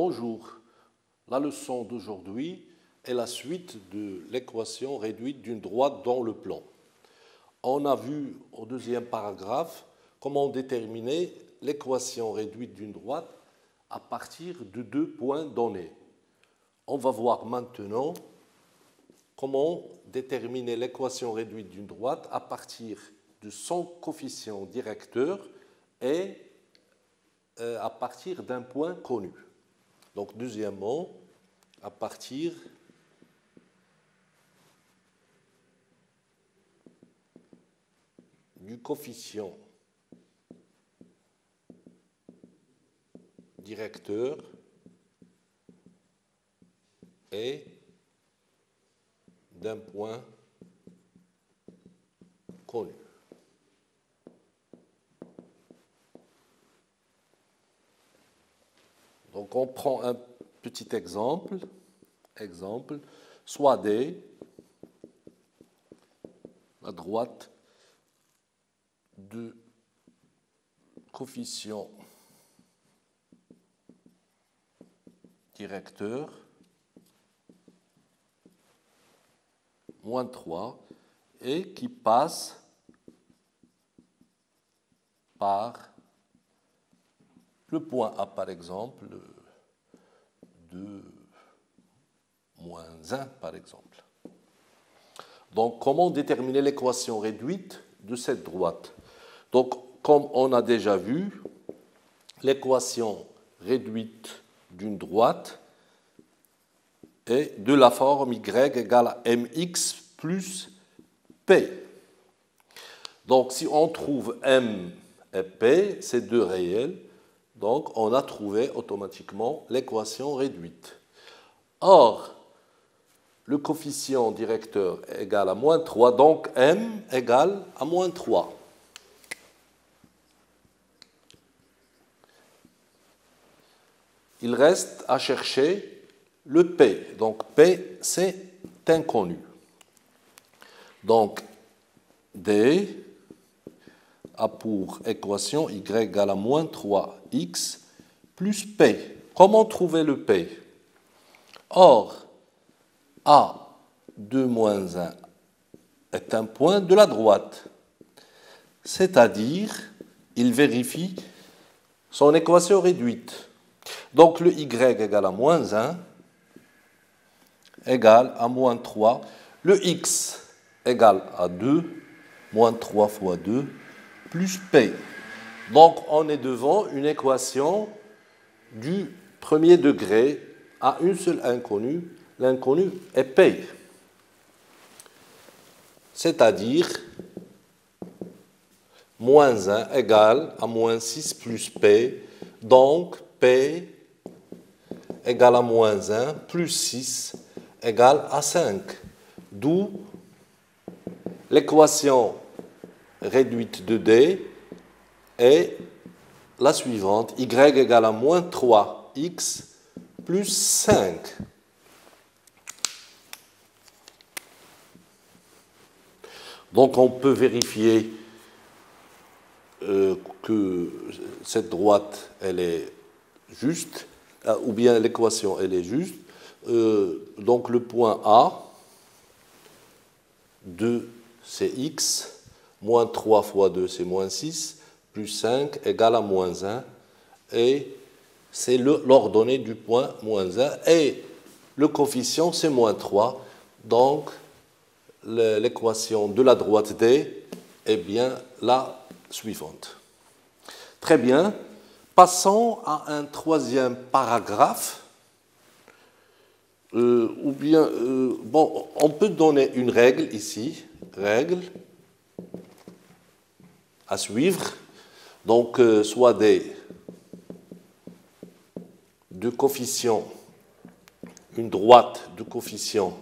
Bonjour. La leçon d'aujourd'hui est la suite de l'équation réduite d'une droite dans le plan. On a vu au deuxième paragraphe comment déterminer l'équation réduite d'une droite à partir de deux points donnés. On va voir maintenant comment déterminer l'équation réduite d'une droite à partir de son coefficient directeur et à partir d'un point connu. Donc, deuxièmement, à partir du coefficient directeur et d'un point connu. Donc, on prend un petit exemple. Soit D, la droite de coefficient directeur moins 3 et qui passe par le point A, par exemple, de moins 1, par exemple. Donc, comment déterminer l'équation réduite de cette droite? Donc, comme on a déjà vu, l'équation réduite d'une droite est de la forme y égale à mx plus p. Donc, si on trouve m et p, c'est deux réels, donc on a trouvé automatiquement l'équation réduite. Or, le coefficient directeur est égal à moins 3, donc m égale à moins 3. Il reste à chercher le P. Donc P, c'est inconnu. Donc D a pour équation y égale à moins 3x plus P. Comment trouver le P? Or, A de moins 1 est un point de la droite. C'est-à-dire, il vérifie son équation réduite. Donc, le y égale à moins 1 égale à moins 3. Le x égale à 2, moins 3 fois 2, plus p. Donc, on est devant une équation du premier degré à une seule inconnue. L'inconnu est p. C'est-à-dire, moins 1 égale à moins 6 plus p. Donc, p égale à moins 1 plus 6 égale à 5. D'où l'équation réduite de D est la suivante. Y égale à moins 3x plus 5. Donc on peut vérifier que cette droite, elle est juste, ou bien l'équation, elle est juste. Donc le point A, 2, c'est x, moins 3 fois 2, c'est moins 6, plus 5 égale à moins 1, et c'est l'ordonnée du point moins 1, et le coefficient, c'est moins 3, donc l'équation de la droite D est bien la suivante. Très bien. Passons à un troisième paragraphe. On peut donner une règle ici, règle à suivre. Donc, soit des deux coefficients, une droite de coefficient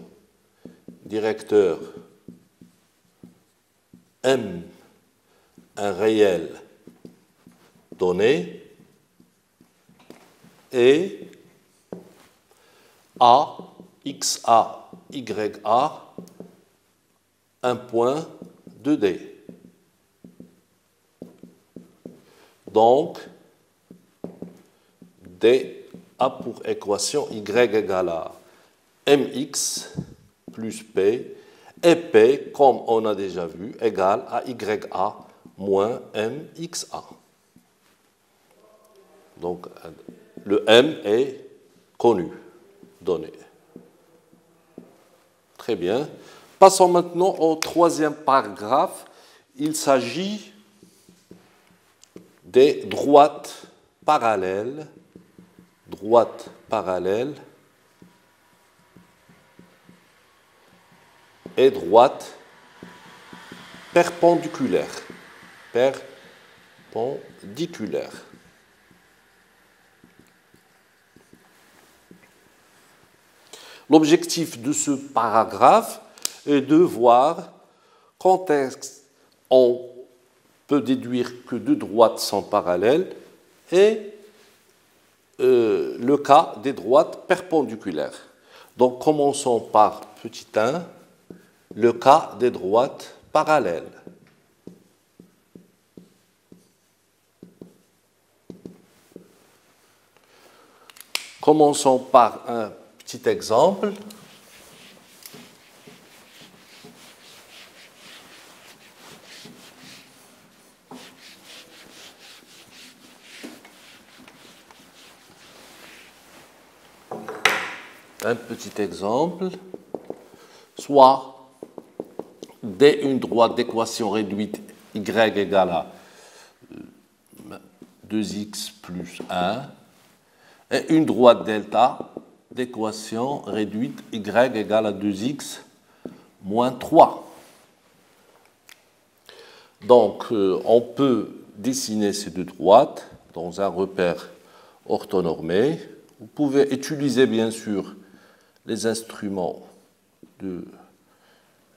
directeur M, un réel donné, et A, XA, YA, un point de D. Donc, D a pour équation y égale à mx plus p, et p, comme on a déjà vu, égale à ya moins mxa. Donc, le m est connu, donné. Très bien. Passons maintenant au troisième paragraphe. Il s'agit des droites parallèles et droites perpendiculaires. L'objectif de ce paragraphe est de voir quand on peut déduire que deux droites sont parallèles et le cas des droites perpendiculaires. Donc, commençons par petit 1, le cas des droites parallèles. Commençons par un petit exemple. Un petit exemple, soit D une droite d'équation réduite y égale à 2x plus 1 et une droite delta d'équation réduite y égale à 2x moins 3. Donc, on peut dessiner ces deux droites dans un repère orthonormé. Vous pouvez utiliser bien sûr les instruments de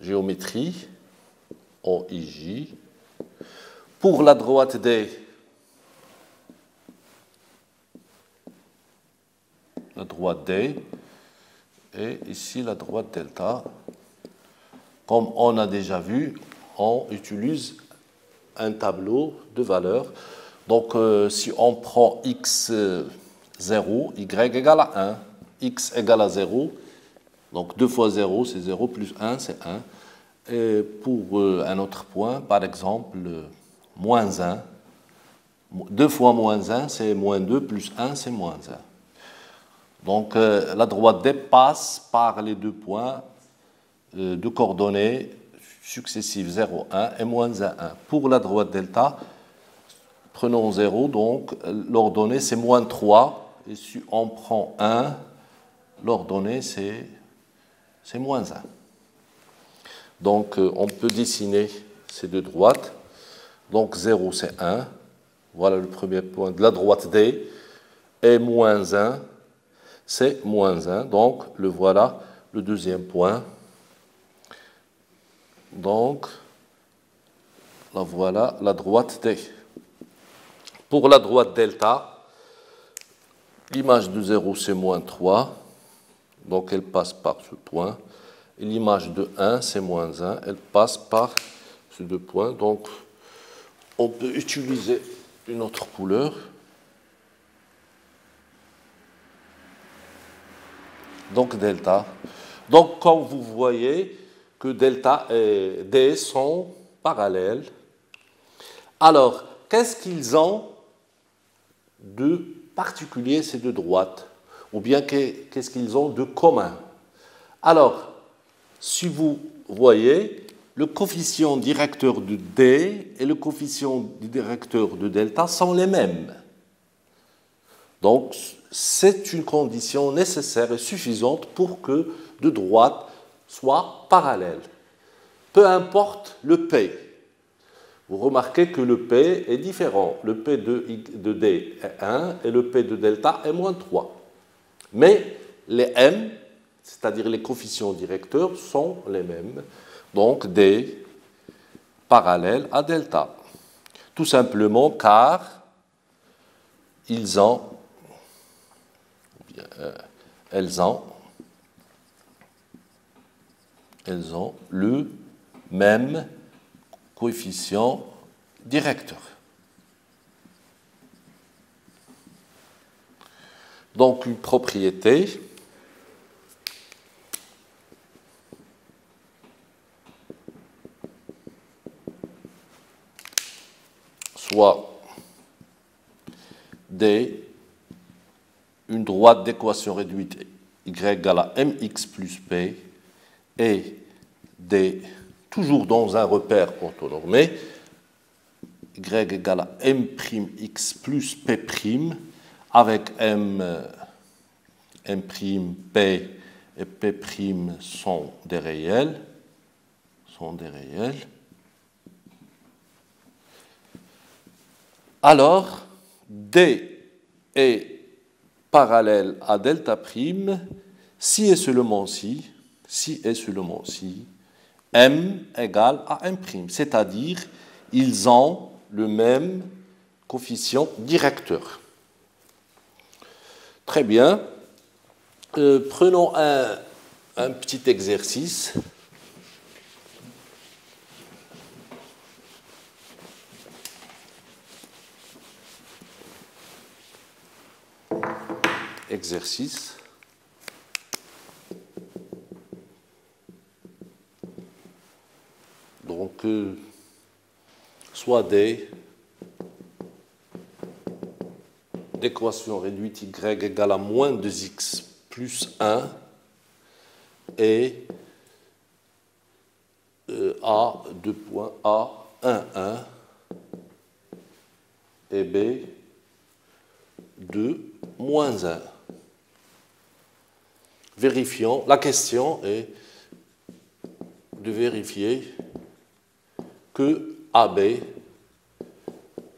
géométrie, OIJ. Pour la droite D, et ici la droite delta. Comme on a déjà vu, on utilise un tableau de valeurs. Donc, si on prend x0, y égale à 1, x égale à 0, donc 2 fois 0, c'est 0, plus 1, c'est 1. Et pour un autre point, par exemple, moins 1, 2 fois moins 1, c'est moins 2, plus 1, c'est moins 1. Donc, la droite dépasse par les deux points de coordonnées successives 0, 1 et moins 1, 1. Pour la droite delta, prenons 0, donc l'ordonnée c'est moins 3, et si on prend 1, l'ordonnée c'est moins 1. Donc on peut dessiner ces deux droites. Donc 0 c'est 1, voilà le premier point de la droite D, et moins 1 c'est moins 1, donc le voilà le deuxième point. Donc, là voilà la droite D. Pour la droite delta, l'image de 0 c'est moins 3, donc elle passe par ce point. Et l'image de 1 c'est moins 1, elle passe par ces deux points. Donc, on peut utiliser une autre couleur. Donc, delta. Donc, comme vous voyez que delta et D sont parallèles. Alors, qu'est-ce qu'ils ont de particulier ces deux droites? Ou bien qu'est-ce qu'ils ont de commun? Alors, si vous voyez, le coefficient directeur de D et le coefficient directeur de delta sont les mêmes. Donc, c'est une condition nécessaire et suffisante pour que deux droites soient parallèles. Peu importe le P. Vous remarquez que le P est différent. Le P de D est 1 et le P de delta est moins 3. Mais les M, c'est-à-dire les coefficients directeurs, sont les mêmes. Donc D parallèle à delta. Tout simplement car elles ont le même coefficient directeur. donc une propriété soit D, une droite d'équation réduite y égale à mx plus p, et D, toujours dans un repère orthonormé, y égale à m'x plus p', avec m'p et p' sont des réels, alors D est parallèle à delta prime si et seulement si, M égale à M', c'est-à-dire ils ont le même coefficient directeur. Très bien. Prenons un petit exercice. Donc, soit D d'équation réduite y égale à moins 2x plus 1 et A, 2 points A, 1, 1 et B, 2, moins 1. Vérifions. La question est de vérifier que AB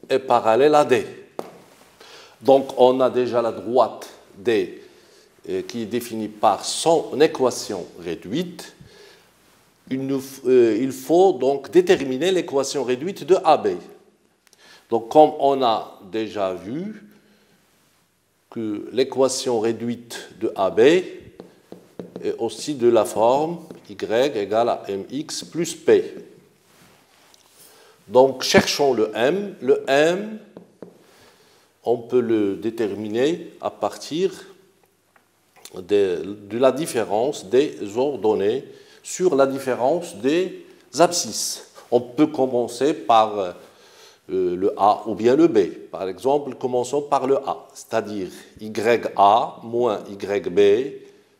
est parallèle à D. Donc, on a déjà la droite D qui est définie par son équation réduite. Il faut donc déterminer l'équation réduite de AB. Donc, comme on a déjà vu que l'équation réduite de AB est aussi de la forme y égale à mx plus p. Donc, cherchons le m. Le m, on peut le déterminer à partir de la différence des ordonnées sur la différence des abscisses. On peut commencer par le A ou bien le B. Par exemple, commençons par le A, c'est-à-dire YA moins YB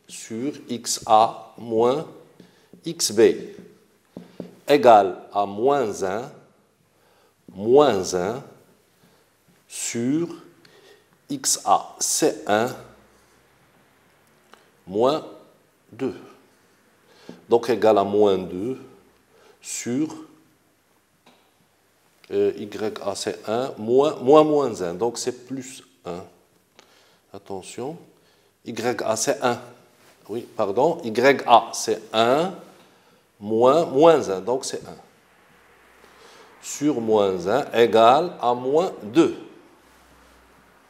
sur XA moins XB égale à moins 1 sur XA C1 moins 2. Donc égal à moins 2 sur YAC1 moins 1. Donc c'est plus 1. Attention. YAC1. Oui, pardon. YAC1 moins 1. Donc c'est 1. Sur moins 1 égale à moins 2.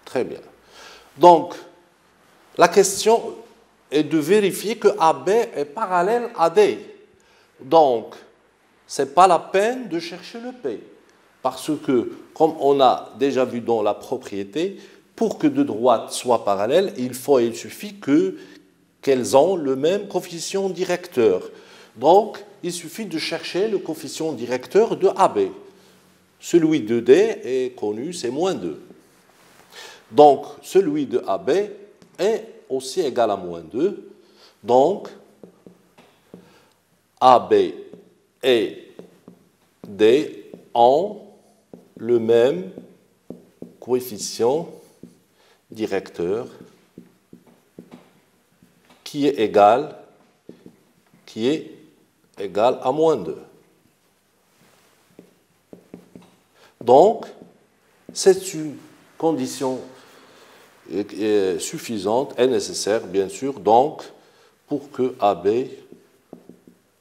Très bien. Donc, la question est de vérifier que AB est parallèle à D. Donc, ce n'est pas la peine de chercher le P. Parce que, comme on a déjà vu dans la propriété, pour que deux droites soient parallèles, il suffit qu'elles ont le même coefficient directeur. Donc, il suffit de chercher le coefficient directeur de AB. Celui de D est connu, c'est moins 2. Donc, celui de AB est aussi égal à moins 2. Donc, AB et D ont le même coefficient directeur qui est égal à moins 2. Donc, c'est une condition suffisante et nécessaire, bien sûr, donc, pour que AB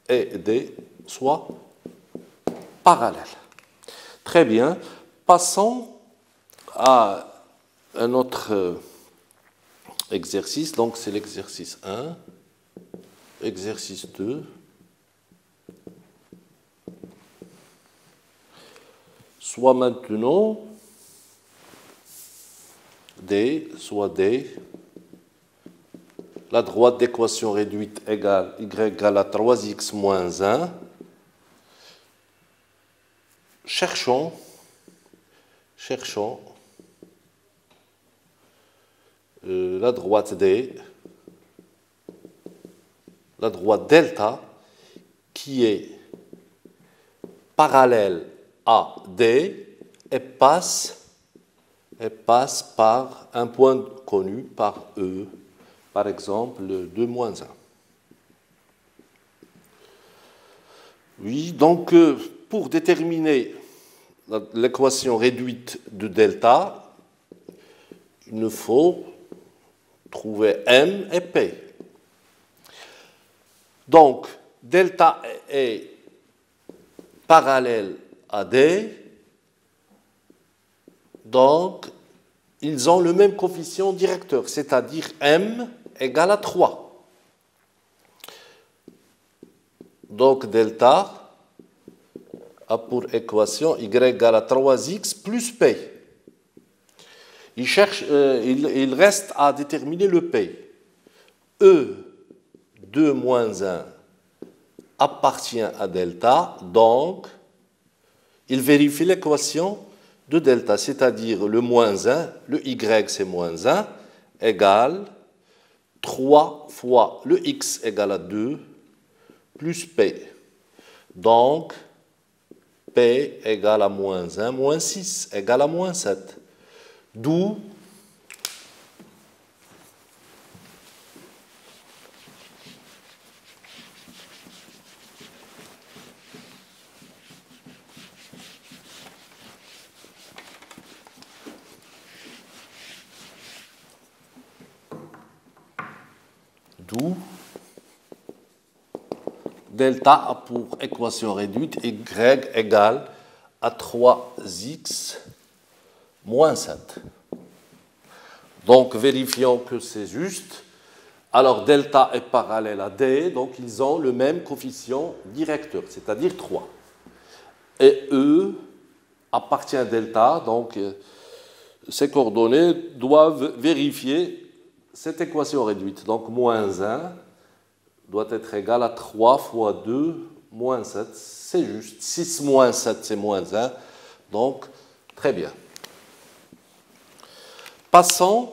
et D soient parallèles. Très bien. Passons à un autre exercice. Donc, c'est l'exercice 1. Exercice 2. Soit maintenant D, soit D la droite d'équation réduite égale y égale à 3x moins 1, cherchons la droite D, la droite delta, qui est parallèle à D et passe par un point connu par E, par exemple 2 moins 1. Oui, donc pour déterminer l'équation réduite de delta, il nous faut trouver M et P. Donc, delta est parallèle à D, donc ils ont le même coefficient directeur, c'est-à-dire M égale à 3. Donc, delta a pour équation y égale à 3x plus P. Il reste à déterminer le P. E 2 moins 1 appartient à delta, donc il vérifie l'équation de delta, c'est-à-dire le moins 1, le y c'est moins 1, égale 3 fois le x égale à 2 plus P. Donc, P égale à moins 1, moins 6 égale à moins 7. D'où delta a pour équation réduite y égale à 3x moins 7. Donc, vérifions que c'est juste. Alors, delta est parallèle à D, donc ils ont le même coefficient directeur, c'est-à-dire 3. Et E appartient à delta, donc ces coordonnées doivent vérifier cette équation réduite. Donc, moins 1 doit être égal à 3 fois 2 moins 7, c'est juste. 6 moins 7, c'est moins 1, donc très bien. Passons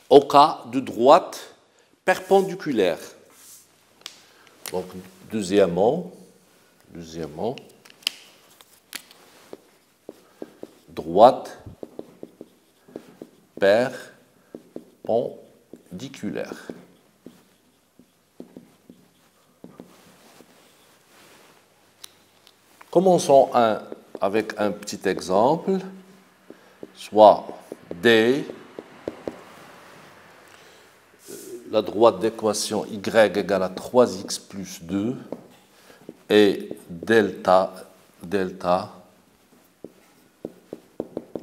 au cas de droite perpendiculaire. Donc, deuxièmement, droite perpendiculaire. Commençons avec un petit exemple, soit D, la droite d'équation y égale à 3x plus 2, et delta,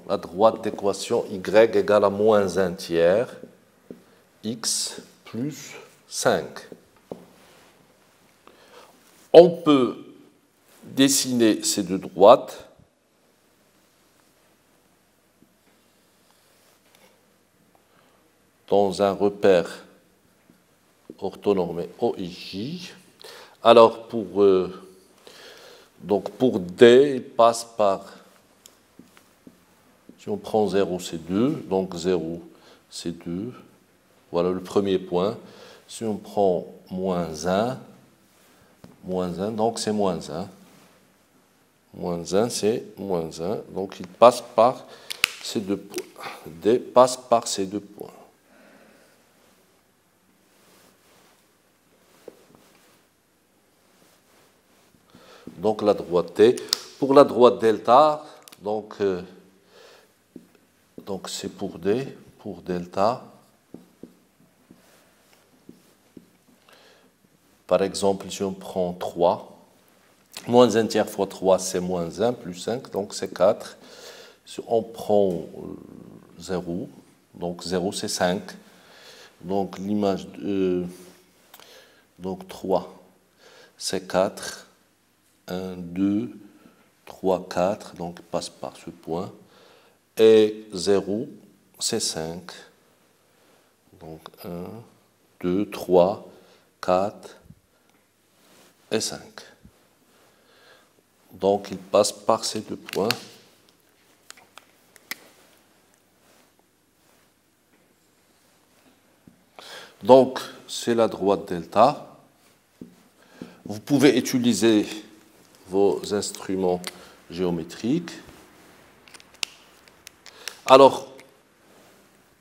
la droite d'équation y égale à moins 1 tiers, x plus 5. On peut dessiner ces deux droites dans un repère orthonormé OIJ. Alors, pour D, il passe par, si on prend 0, c'est 2, donc 0, c'est 2. Voilà le premier point. Si on prend moins 1, donc c'est moins 1. Moins 1, c'est moins 1. Donc, il passe par ces deux points. D passe par ces deux points. Donc, la droite T. Pour la droite delta, donc c'est pour D, pour delta. Par exemple, si on prend 3, moins 1 tiers fois 3, c'est moins 1, plus 5, donc c'est 4. Si on prend 0, donc 0, c'est 5. Donc l'image donc 3, c'est 4. 1, 2, 3, 4, donc passe par ce point. Et 0, c'est 5. Donc 1, 2, 3, 4 et 5. Donc, il passe par ces 2 points. Donc, c'est la droite delta. Vous pouvez utiliser vos instruments géométriques. Alors,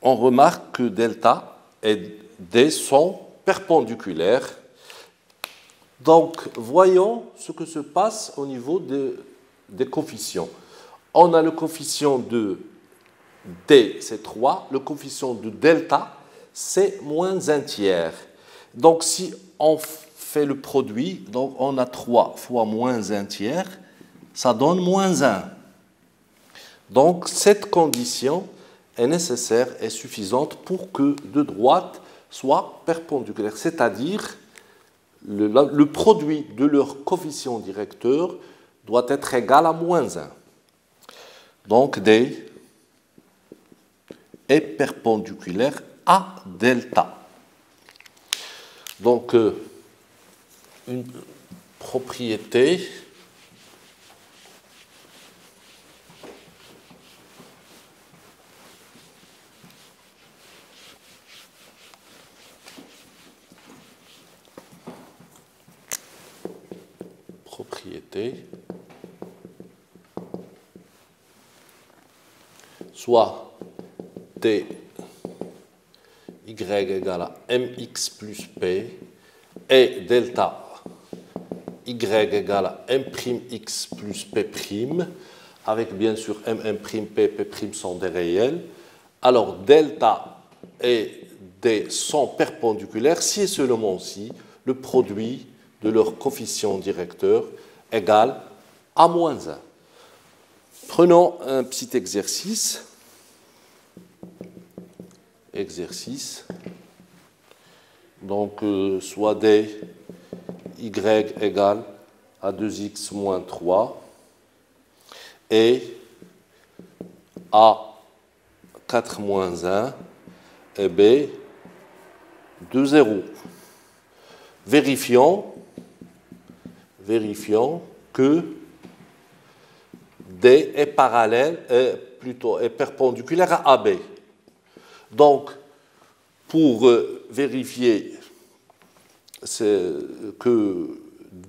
on remarque que delta et D sont perpendiculaires. Donc, voyons ce que se passe au niveau des coefficients. On a le coefficient de D, c'est 3. Le coefficient de delta, c'est moins 1 tiers. Donc, si on fait le produit, donc on a 3 fois moins 1 tiers, ça donne moins 1. Donc, cette condition est nécessaire et suffisante pour que deux droites soient perpendiculaires, c'est-à-dire le produit de leur coefficient directeur doit être égal à moins 1. Donc, D est perpendiculaire à delta. Donc, une propriété soit T y égale à mx plus p et delta y égale à m'x plus p', avec bien sûr mm', p, p' sont des réels. Alors delta et D sont perpendiculaires si et seulement si le produit de leur coefficient directeur égale à moins 1. Prenons un petit exercice. Donc, soit D, Y égale à 2x moins 3 et A 4 moins 1 et B 2, 0. Vérifions que D est parallèle, est perpendiculaire à AB. Donc, pour vérifier que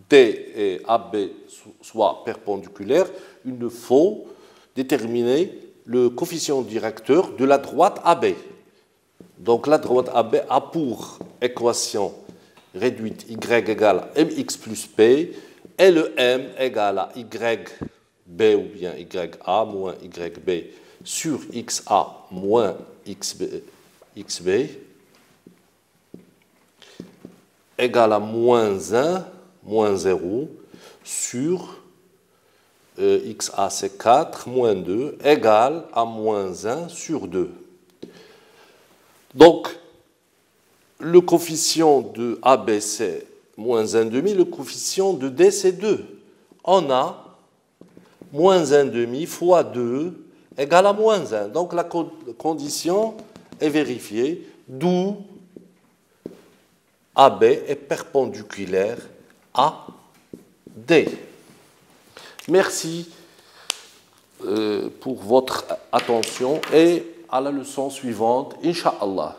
D et AB soient perpendiculaires, il nous faut déterminer le coefficient directeur de la droite AB. Donc, la droite AB a pour équation réduite y égale à mx plus p et le m égale à yb ou bien ya moins yb sur xa moins xb égale à moins 1, moins 0 sur xa c'est 4, moins 2 égale à moins 1 sur 2. Donc, le coefficient de AB c'est moins 1,5, le coefficient de D c'est 2. On a moins 1,5 fois 2 égale à moins 1. Donc la condition est vérifiée, d'où AB est perpendiculaire à D. Merci pour votre attention et à la leçon suivante, Inch'Allah.